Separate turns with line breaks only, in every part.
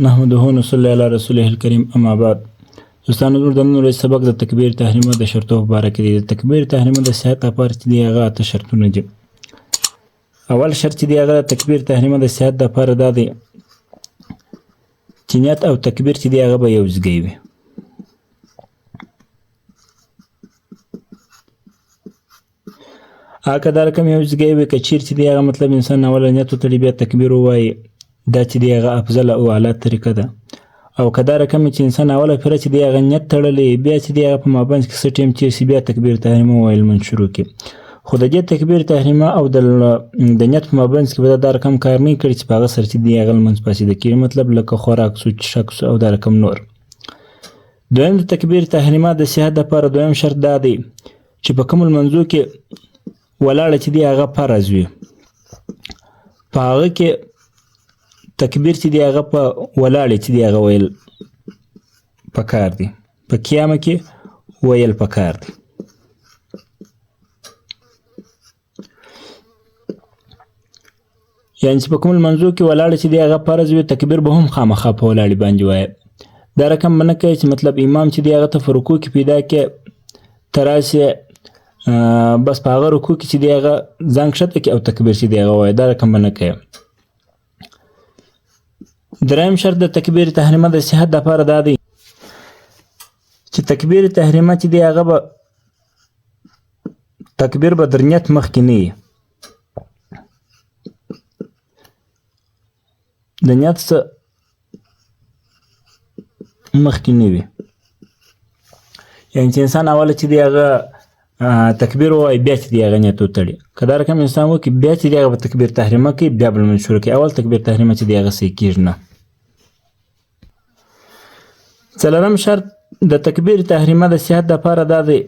نحمده ونصلي علی رسوله الکریم اما بعد. دوستانو زموږ د نن ورځې سبق د تکبیر تحریمه د شرطو په باره کې دی. د تکبیر تحریمه د صحت لپاره چې دی هغه اته شرطونه دي. اول شرط چې دی هغه د تکبیر تحریمه د صحت لپاره دا دی چې نیت او تکبیر چې دی هغه به یو ځای وي. هغه دا رقم یو ځای وي که چیرې چې دی هغه مطلب انسان اوله نیت وتړي بیا تکبیر ووایي دا چې دی هغه افضل او اعلی طریقه ده. او که دا رقم چې انسان اوله پوره چې دی هغه نیت تړلی بیا چې دی هغه په مابینځ کې څه ټیم تېر شي بیا تکبیر تحریمه وویل لمونځ شروع کړي. خو د دې تکبیر تحریمه او د نیت په مابینځ کې به دا رقم کار نه کړي چې په هغه سره چې دی هغه لمونځ فاسده کېږي، مطلب لکه خوراک سو څښاک سو او دا رقم نور. دویم د تکبیر تحریمه د صحت لپاره دویم شرط دا دی چې په کومو لمونځو کې ولاړه چې دی هغه فرض وي په هغه کې تکبیر چې دی هغه په ولاړې چې دی هغه ویل پکار دی، په قیامه کې ویل پکار دی. یعنې چې په کوم لمونځو کې ولاړه چې دی هغه فرض وي تکبیر به هم خامخا په ولاړې باندې وایه. دا رقم به نه کوي چې مطلب امام چې دی هغه ته په رکوع کې پیدا کې ته راسې بس په هغه رکوع کې چې دی هغه ځان کښته کړي او تکبیر چې دی هغه وایه. دا رقم به نه کوي. دریم شرط د تکبیر تحریمه د صحت لپاره دا دی چې تکبیر تحریمه چې دی هغه به تکبیر به در نیت مخکې نه وي، د نیت څه مخکې نه وي. یعنې چې انسان اوله چې دی هغه تکبیر ووایي بیا چې دی هغه نیت وتړي. که دا رقم انسان وکړي بیا چې دی هغه به تکبیر تحریمه کوي بیا به لمونځ شروع کوي. اول تکبیر تحریمه چې دی هغه صحیح کېږي نه. څلورم شرط د تکبیر تحریمه د صحت لپاره دا دی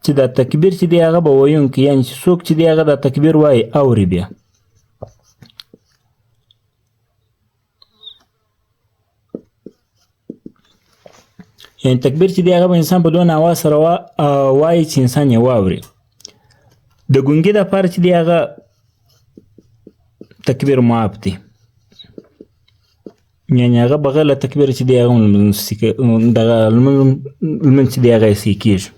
چې دا تکبیر چې دی هغه به ویونکی یعنې چې څوک چې دی هغه دا تکبیر وایي اوري بیا. یعنې تکبیر چې دی هغه به انسان په دونه اواز سره وایي چې انسان یې واوري. د ګونګي دپاره چې دی هغه تکبیر معاف دی، یعنې هغه بغیر له تکبیر چې دی هغه لمونځ چې دی هغه یې صحیح کېږي.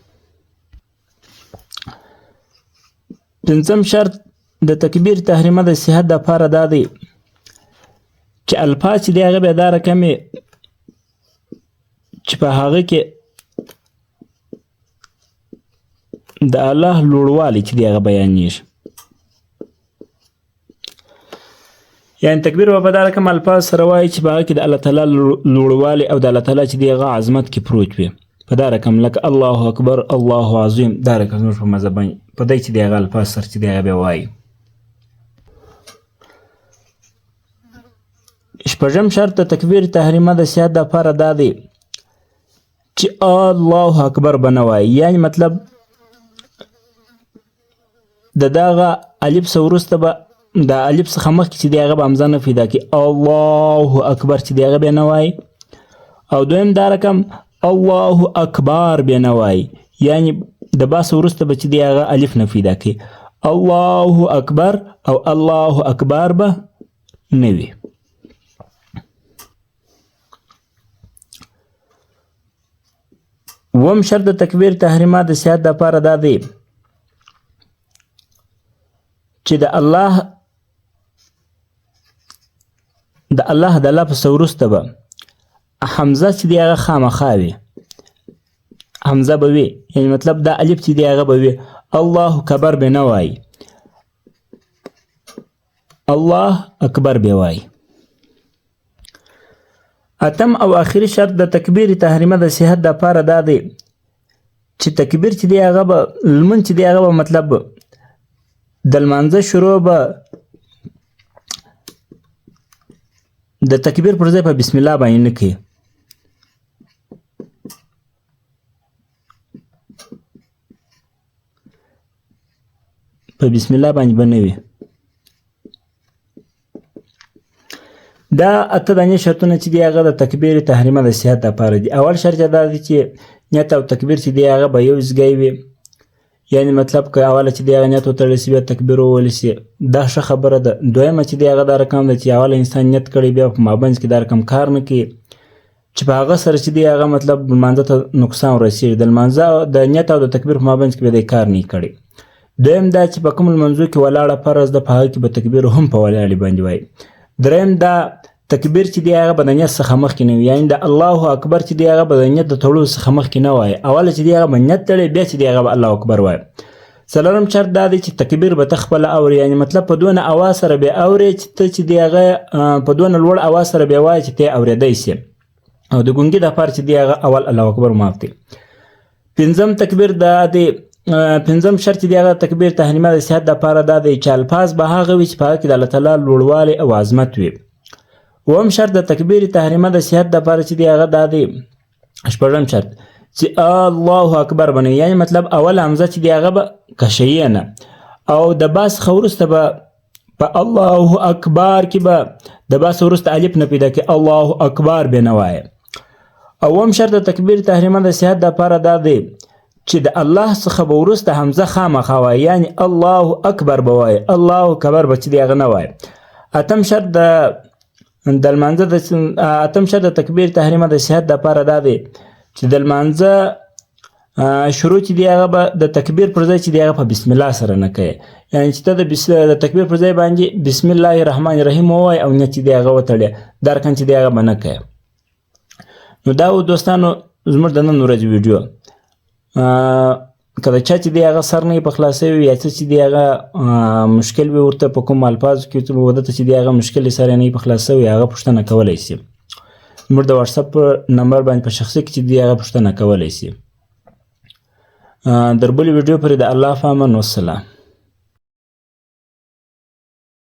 پنځم شرط د تکبیر تحریمه د صحت دپاره دا دی چې الفاظ چې دی هغه بیا دا رقم وي چې په هغه کې د الله لوړوالی چې دی هغه بیانېږي. یعنې تکبیر به په دا رقم الفاظ سره وایي چې په هغه کې د الله تعالی لوړوالی او د الله تعالی چې دی هغه عظمت کې پروت وي په دا رقم، لکه الله اکبر الله عظیم. دا رقم زموږ په مذهب باندې په دی چې دی هغه الفاظ سره چې دی هغه بیا وایي. شپږم شرط د تکبیر تحریمه د صحت لپاره دا دی چې الله اکبر به نه وایي. یعنې مطلب د دغه الف څه وروسته به د الف څخه مخکې چې دی هغه به همزه نه پیدا کړي. الله اکبر چې دی هغه بیا نه وایي. او دویم دا رقم الله اکبر بیا نه وایي، یعنې د با څه وروسته به چې دی هغه الف نه پیدا کړي. الله اکبر او الله اکبر به نه وي. اووم شرط د تکبیر تحریمه د صحت لپاره دا دی چې د الله د لفظ وروسته به حمزه چې دی هغه خامخا وي، حمزه به وي. یعنې مطلب دا الف چې دی هغه به وي. الله اکبر به نه وایي، الله اکبر به وایي. اتم او آخري شرط د تکبیر تحریمه د صحت لپاره دا دی چې تکبیر چې دی هغه به لمونځ چې دی هغه به مطلب د لمانځه شروع به د تکبیر پر ځای په بسم الله باندې نه کوي. په بسم الله باندې به نه وي. دا اته دانې شرطونه چې دی هغه د تکبیر تحریمه د صحت لپاره دي. اول شرط دا دی چې نیت او تکبیر چې دی هغه به یو ځای وي، یعنی مطلب که اوله چې دی هغه نیت وتړلی سي بیا تکبیر وویلی سي دا ښه خبره ده. دویمه چې دی هغه دا رقم ده چې اوله انسان نیت کړی بیا په مابینځ کې دا رقم کار نه کوي چې په هغه سره چې دی هغه مطلب لمانځه ته نقصان ورسېږي. د لمانځه د نیت او د تکبیر په مابینځ کې به دی کار نه کړی. دویم دا چې په کوم لمانځو کې ولاړه فرض ده په هغه کې به تکبیر هم په ولاړې باندې وایي. دریم دا تکبیر چې دی هغه به د نیت څخه مخکې نه وي، یعنې د الله اکبر چې دی هغه به د نیت د تړلو څخه مخکې نه وایي. اوله چې دی هغه به نیت تړی بیا چې دی هغه به الله اکبر وایي. څلورم شرط دا دی چې تکبیر به ته خپله اورې، یعنې مطلب په دونه اواز سره به اورې چې ته چې دی هغه په دونه لوړ اواز سره به وایې چې ته یې اورېدی سې. او د ګونګي دپاره چې دی هغه اول الله اکبر معاف دی. پنځم تکبیر دا دی پنځم شرط چې دی هغه تکبیر تحریمه د صحت دپاره دا دی چې الفاظ به هغه وي چې په هغه کې د الله تعالی لوړوالی او عظمت وي. اووم شرط د تکبیر تحریمه د صحت دپاره چې دی هغه دا دی شپږم شرط چې الله اکبر بنوي، یعنې مطلب اول حمزه چې دی هغه به کشیې نه او د با څخه وروسته به په الله اکبر کې به د با څخه وروسته الف نه پیدا کړي، الله اکبر به نه وایه. اووم شرط د تکبیر تحریمه د صحت دپاره دا دی چې د الله څخه به وروسته حمزه خامخا وایي، یعنې الله اکبر به وایي، الله اکبر به چې دی هغه نه وایي. اتم شرط د تکبیر تحریمه د صحت دپاره دا دی چې د لمانځه شروع چې دی هغه به د تکبیر پر ځای چې دی هغه په بسم الله سره نه کوي، یعنې چې ته د تکبیر پر ځای باندې بسم الله الرحمن الرحیم ووایي او نیت چې دی هغه وتړې دا رقم چې دی هغه به نه کوي. نو دا و دوستانو زموږ د نن ورځې ویډیو. که د چا چې دی هغه سر نه یې په خلاصوي یا څه چې دی هغه مشکل وي ورته په کوم الفاظو کې ورته چې دی هغه مشکل یې سر یې نه یې په خلاصوي هغه پوښتنه کولی شي. زموږ د واتساپ نمبر باندې په شخصي کې چې دی هغه پوښتنه کولی شي. در بلې ویډیو پورې د الله په امان والسلام.